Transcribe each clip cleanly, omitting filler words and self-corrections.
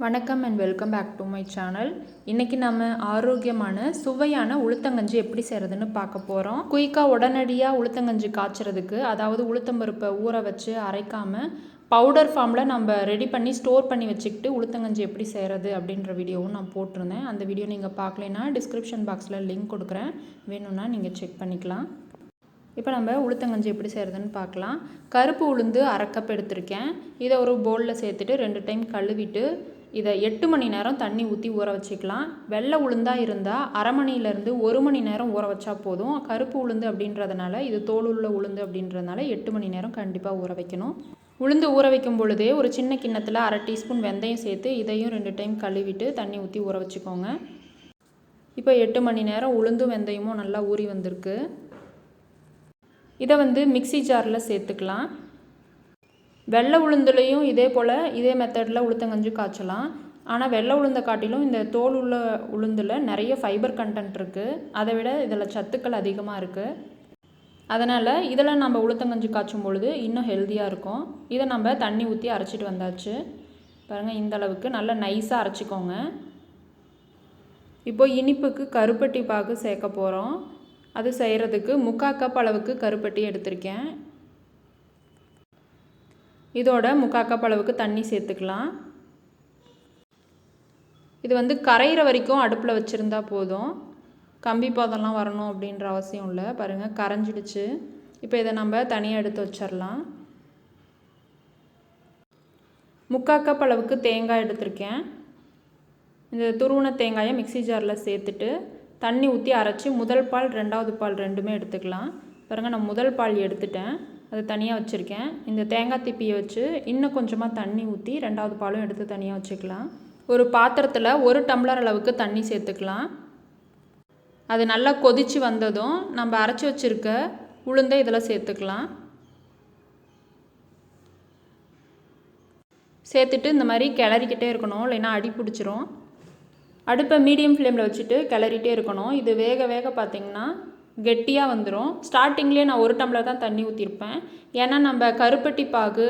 வணக்கம் and welcome back to my channel. இன்றைக்கி நம்ம ஆரோக்கியமான சுவையான உளுத்தங்கஞ்சி எப்படி செய்கிறதுன்னு பார்க்க போகிறோம். குயிக்காக உடனடியாக உளுத்தங்கஞ்சி காய்ச்சறதுக்கு, அதாவது உளுத்தம்பருப்பை ஊற வச்சு அரைக்காமல் பவுடர் ஃபார்மில் நம்ம ரெடி பண்ணி ஸ்டோர் பண்ணி வச்சுக்கிட்டு உளுத்தங்கஞ்சி எப்படி செய்கிறது அப்படின்ற வீடியோவும் நான் போட்டிருந்தேன். அந்த வீடியோ நீங்கள் பார்க்கலைன்னா டிஸ்கிரிப்ஷன் பாக்ஸில் லிங்க் கொடுக்குறேன், வேணும்னா நீங்கள் செக் பண்ணிக்கலாம். இப்போ நம்ம உளுத்தங்கஞ்சி எப்படி செய்கிறதுன்னு பார்க்கலாம். கருப்பு உளுந்து 1/2 கப் எடுத்திருக்கேன். இதை ஒரு பவுலில் சேர்த்துட்டு 2 டைம் கழுவிட்டு இதை 8 மணி நேரம் தண்ணி ஊற்றி ஊற வச்சுக்கலாம். வெள்ளை உளுந்தாக இருந்தால் 1/2 மணிலேருந்து 1 மணி நேரம் ஊற வச்சா போதும். கருப்பு உளுந்து அப்படின்றதுனால, இது தோலுள்ள உளுந்து அப்படின்றதுனால 8 மணி நேரம் கண்டிப்பாக ஊற வைக்கணும். உளுந்து ஊற வைக்கும் பொழுதே ஒரு சின்ன கிண்ணத்தில் 1/2 டீஸ்பூன் வெந்தயம் சேர்த்து இதையும் 2 டைம் கழுவிட்டு தண்ணி ஊற்றி ஊற வச்சுக்கோங்க. இப்போ 8 மணி நேரம் உளுந்தும் வெந்தயமும் நல்லா ஊறி வந்திருக்கு. இதை மிக்சி ஜாரில் சேர்த்துக்கலாம். வெள்ளை உளுந்துலையும் இதே மெத்தடில் உளுத்தங்கஞ்சி காய்ச்சலாம். ஆனால் வெள்ளை உளுந்தை காட்டிலும் இந்த தோல் உள்ள உளுந்தில் நிறைய ஃபைபர் கண்டென்ட் இருக்குது. அதை விட இதில் சத்துக்கள் அதிகமாக இருக்குது. அதனால் இதில் நம்ம உளுத்தங்கஞ்சி காய்ச்சும் பொழுது இன்னும் ஹெல்த்தியாக இருக்கும். இதை நம்ம தண்ணி ஊற்றி அரைச்சிட்டு வந்தாச்சு. பாருங்கள், இந்த அளவுக்கு நல்லா நைஸாக அரைச்சிக்கோங்க. இப்போது இனிப்புக்கு கருப்பட்டி பாகு சேர்க்க போகிறோம். அது செய்கிறதுக்கு 3/4 கப் அளவுக்கு கருப்பட்டி எடுத்திருக்கேன். இதோட 3/4 கப் அளவுக்கு தண்ணி சேர்த்துக்கலாம். இது கரையிற வரைக்கும் அடுப்பில் வச்சுருந்தா போதும். கம்பி பாதம்லாம் வரணும் அப்படின்ற அவசியம் இல்லை. பாருங்கள், கரைஞ்சிடுச்சு. இப்போ இதை நம்ம தனியாக எடுத்து வச்சிடலாம். 3/4 கப் அளவுக்கு தேங்காய் எடுத்திருக்கேன். இந்த துருவன தேங்காயை மிக்சி ஜாரில் சேர்த்துட்டு தண்ணி ஊற்றி அரைச்சி முதல் பால் 2வது பால் ரெண்டுமே எடுத்துக்கலாம். பாருங்கள், நான் முதல் பால் எடுத்துட்டேன், அதை தனியாக வச்சுருக்கேன். இந்த தேங்காய் திப்பியை வச்சு இன்னும் கொஞ்சமாக தண்ணி ஊற்றி 2வது பாலும் எடுத்து தனியாக வச்சுக்கலாம். ஒரு பாத்திரத்தில் 1 டம்ளர் அளவுக்கு தண்ணி சேர்த்துக்கலாம். அது நல்லா கொதித்து வந்ததும் நம்ம அரைச்சி வச்சுருக்க உளுந்தை இதில் சேர்த்துக்கலாம். சேர்த்துட்டு இந்த மாதிரி கிளறிக்கிட்டே இருக்கணும், இல்லைன்னா அடி பிடிச்சிரும். அடுப்பை மீடியம் ஃப்ளேமில் வச்சுட்டு கிளறிட்டே இருக்கணும். இது வேக வேக பார்த்திங்கன்னா கெட்டியாக வந்துடும். ஸ்டார்டிங்லேயே நான் 1 டம்ளர் தான் தண்ணி ஊற்றிருப்பேன். ஏன்னா நம்ம கருப்பட்டி பாகு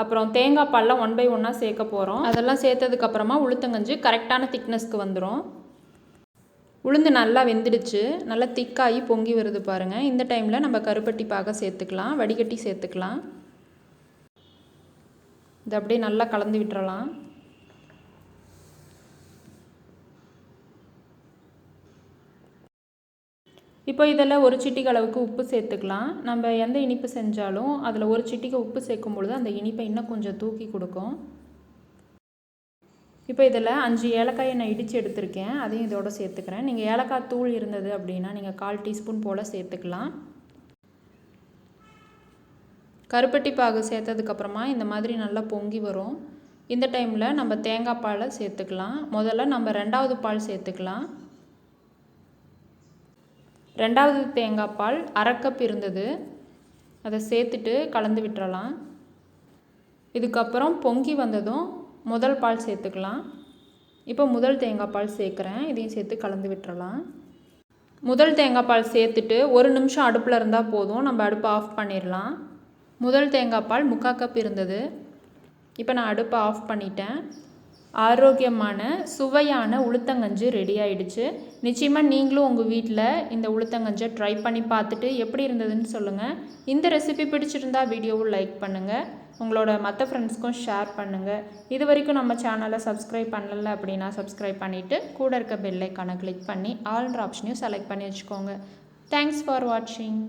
அப்புறம் தேங்காய் பால்லாம் 1 by 1 சேர்க்க போகிறோம். அதெல்லாம் சேர்த்ததுக்கப்புறமா உளுத்தங்கஞ்சி கரெக்டான திக்னஸ்க்கு வந்துடும். உளுந்து நல்லா வெந்துடுச்சு, நல்லா திக்காகி பொங்கி வருது பாருங்கள். இந்த டைமில் நம்ம கருப்பட்டி பாகை சேர்த்துக்கலாம், வடிகட்டி சேர்த்துக்கலாம். இது அப்படியே நல்லா கலந்து விட்டுறலாம். இப்போ இதில் 1 சிட்டிகை அளவுக்கு உப்பு சேர்த்துக்கலாம். நம்ம எந்த இனிப்பு செஞ்சாலும் அதில் 1 சிட்டிகை உப்பு சேர்க்கும் பொழுது அந்த இனிப்பை இன்னும் கொஞ்சம் தூக்கி கொடுக்கும். இப்போ இதில் 5 ஏலக்காயை நான் இடித்து எடுத்திருக்கேன், அதையும் இதோட சேர்த்துக்கிறேன். நீங்கள் ஏலக்காய் தூள் இருந்தது அப்படின்னா நீங்கள் 1/4 டீஸ்பூன் போல் சேர்த்துக்கலாம். கருப்பட்டி பாகு சேர்த்ததுக்கப்புறமா இந்த மாதிரி நல்லா பொங்கி வரும். இந்த டைமில் நம்ம தேங்காய் பாலை சேர்த்துக்கலாம். முதல்ல நம்ம 2வது பால் சேர்த்துக்கலாம். 2வது தேங்காய் பால் 1/2 கப் இருந்தது, அதை சேர்த்துட்டு கலந்து விட்டுறலாம். இதுக்கப்புறம் பொங்கி வந்ததும் முதல் பால் சேர்த்துக்கலாம். இப்போ முதல் தேங்காய் பால் சேர்க்குறேன், இதையும் சேர்த்து கலந்து விட்டுறலாம். முதல் தேங்காய் பால் சேர்த்துட்டு 1 நிமிஷம் அடுப்பில் இருந்தால் போதும், நம்ம அடுப்பை ஆஃப் பண்ணிடலாம். முதல் தேங்காய் பால் 3/4 கப் இருந்தது. இப்போ நான் அடுப்பை ஆஃப் பண்ணிட்டேன். ஆரோக்கியமான சுவையான உளுத்தங்கஞ்சி ரெடி ஆகிடுச்சு. நிச்சயமாக நீங்களும் உங்கள் வீட்டில் இந்த உளுத்தங்கஞ்சை ட்ரை பண்ணி பார்த்துட்டு எப்படி இருந்ததுன்னு சொல்லுங்கள். இந்த ரெசிபி பிடிச்சிருந்தா வீடியோவும் லைக் பண்ணுங்கள், உங்களோட மற்ற ஃப்ரெண்ட்ஸ்க்கும் ஷேர் பண்ணுங்கள். இது வரைக்கும் நம்ம சேனலை சப்ஸ்கிரைப் பண்ணலை அப்படின்னா சப்ஸ்கிரைப் பண்ணிவிட்டு கூட இருக்க பெல் ஐக்கானை கிளிக் பண்ணி ஆல்ன்ற ஆப்ஷனையும் செலக்ட் பண்ணி வச்சுக்கோங்க. தேங்க்ஸ் ஃபார் வாட்சிங்.